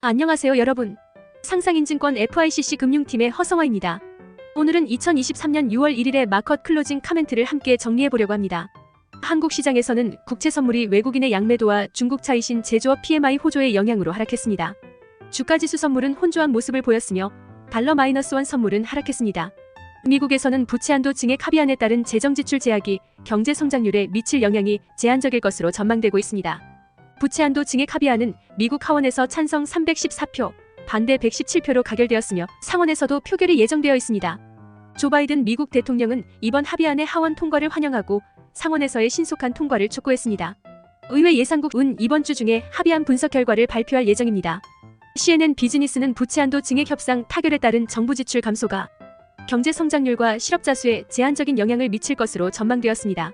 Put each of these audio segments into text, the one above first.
안녕하세요 여러분. 상상인증권 FICC 금융팀의 허성화입니다. 오늘은 2023년 6월 1일의 마켓 클로징 카멘트를 함께 정리해보려고 합니다. 한국 시장에서는 국채 선물이 외국인의 양매도와 중국 차이신 제조업 PMI 호조의 영향으로 하락했습니다. 주가지수 선물은 혼조한 모습을 보였으며 달러 -1 선물은 하락했습니다. 미국에서는 부채 한도 증액 합의안에 따른 재정지출 제약이 경제 성장률에 미칠 영향이 제한적일 것으로 전망되고 있습니다. 부채 한도 증액 합의안은 미국 하원에서 찬성 314표, 반대 117표로 가결되었으며 상원에서도 표결이 예정되어 있습니다. 조 바이든 미국 대통령은 이번 합의안의 하원 통과를 환영하고 상원에서의 신속한 통과를 촉구했습니다. 의회 예산국은 이번 주 중에 합의안 분석 결과를 발표할 예정입니다. CNN 비즈니스는 부채 한도 증액 협상 타결에 따른 정부 지출 감소가 경제 성장률과 실업자 수에 제한적인 영향을 미칠 것으로 전망되었습니다.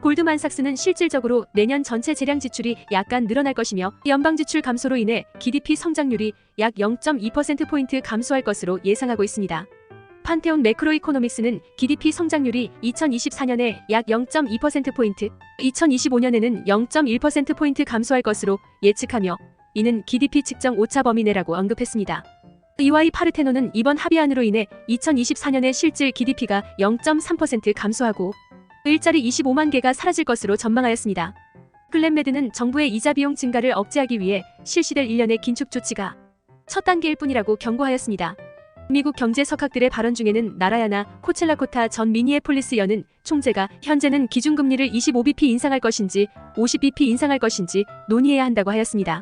골드만삭스는 실질적으로 내년 전체 재량 지출이 약간 늘어날 것이며 연방 지출 감소로 인해 GDP 성장률이 약 0.2%포인트 감소할 것으로 예상하고 있습니다. 판테온 매크로이코노믹스는 GDP 성장률이 2024년에 약 0.2%포인트, 2025년에는 0.1%포인트 감소할 것으로 예측하며 이는 GDP 측정 오차 범위 내라고 언급했습니다. EY 파르테논은 이번 합의안으로 인해 2024년의 실질 GDP가 0.3% 감소하고 일자리 25만 개가 사라질 것으로 전망하였습니다. 글렌메드는 정부의 이자 비용 증가를 억제하기 위해 실시될 일련의 긴축 조치가 첫 단계일 뿐이라고 경고하였습니다. 미국 경제 석학들의 발언 중에는 나라야나 코첼라코타 전 미니애폴리스 연은 총재가 현재는 기준금리를 25bp 인상할 것인지 50bp 인상할 것인지 논의해야 한다고 하였습니다.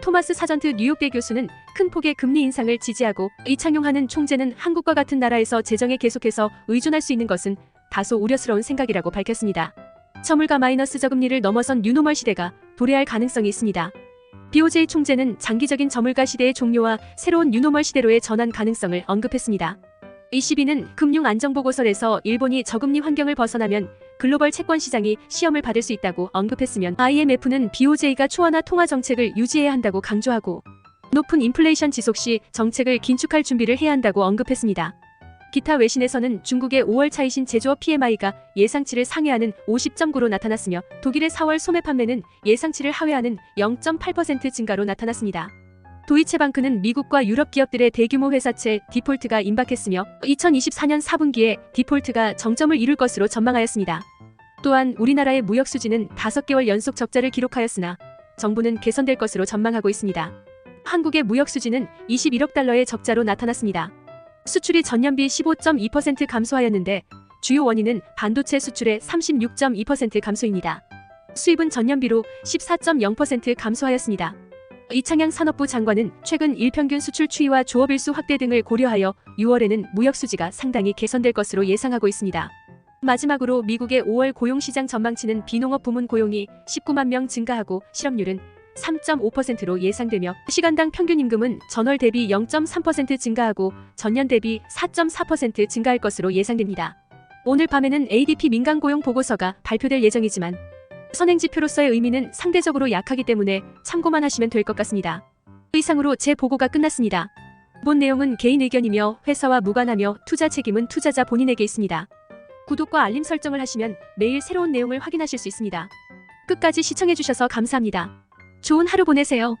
토마스 사전트 뉴욕대 교수는 큰 폭의 금리 인상을 지지하고 이창용하는 총재는 한국과 같은 나라에서 재정에 계속해서 의존할 수 있는 것은 다소 우려스러운 생각이라고 밝혔습니다. 저물가 마이너스 저금리를 넘어선 뉴노멀 시대가 도래할 가능성이 있습니다. BOJ 총재는 장기적인 저물가 시대의 종료와 새로운 뉴노멀 시대로의 전환 가능성을 언급했습니다. ECB는 금융안정보고서에서 일본이 저금리 환경을 벗어나면 글로벌 채권 시장이 시험을 받을 수 있다고 언급했으면 IMF는 BOJ가 초안화 통화 정책을 유지해야 한다고 강조하고 높은 인플레이션 지속 시 정책을 긴축할 준비를 해야 한다고 언급했습니다. 기타 외신에서는 중국의 5월 차이신 제조업 PMI가 예상치를 상회하는 50.9로 나타났으며 독일의 4월 소매 판매는 예상치를 하회하는 0.8% 증가로 나타났습니다. 도이체방크는 미국과 유럽 기업들의 대규모 회사채 디폴트가 임박했으며 2024년 4분기에 디폴트가 정점을 이룰 것으로 전망하였습니다. 또한 우리나라의 무역 수지는 5개월 연속 적자를 기록하였으나 정부는 개선될 것으로 전망하고 있습니다. 한국의 무역 수지는 21억 달러의 적자로 나타났습니다. 수출이 전년비 15.2% 감소하였는데 주요 원인은 반도체 수출의 36.2% 감소입니다. 수입은 전년비로 14.0% 감소하였습니다. 이창양 산업부 장관은 최근 일평균 수출 추이와 조업일수 확대 등을 고려하여 6월에는 무역 수지가 상당히 개선될 것으로 예상하고 있습니다. 마지막으로 미국의 5월 고용시장 전망치는 비농업 부문 고용이 19만 명 증가하고 실업률은 3.5%로 예상되며 시간당 평균 임금은 전월 대비 0.3% 증가하고 전년 대비 4.4% 증가할 것으로 예상됩니다. 오늘 밤에는 ADP 민간 고용 보고서가 발표될 예정이지만 선행지표로서의 의미는 상대적으로 약하기 때문에 참고만 하시면 될 것 같습니다. 이상으로 제 보고가 끝났습니다. 본 내용은 개인 의견이며 회사와 무관하며 투자 책임은 투자자 본인에게 있습니다. 구독과 알림 설정을 하시면 매일 새로운 내용을 확인하실 수 있습니다. 끝까지 시청해주셔서 감사합니다. 좋은 하루 보내세요.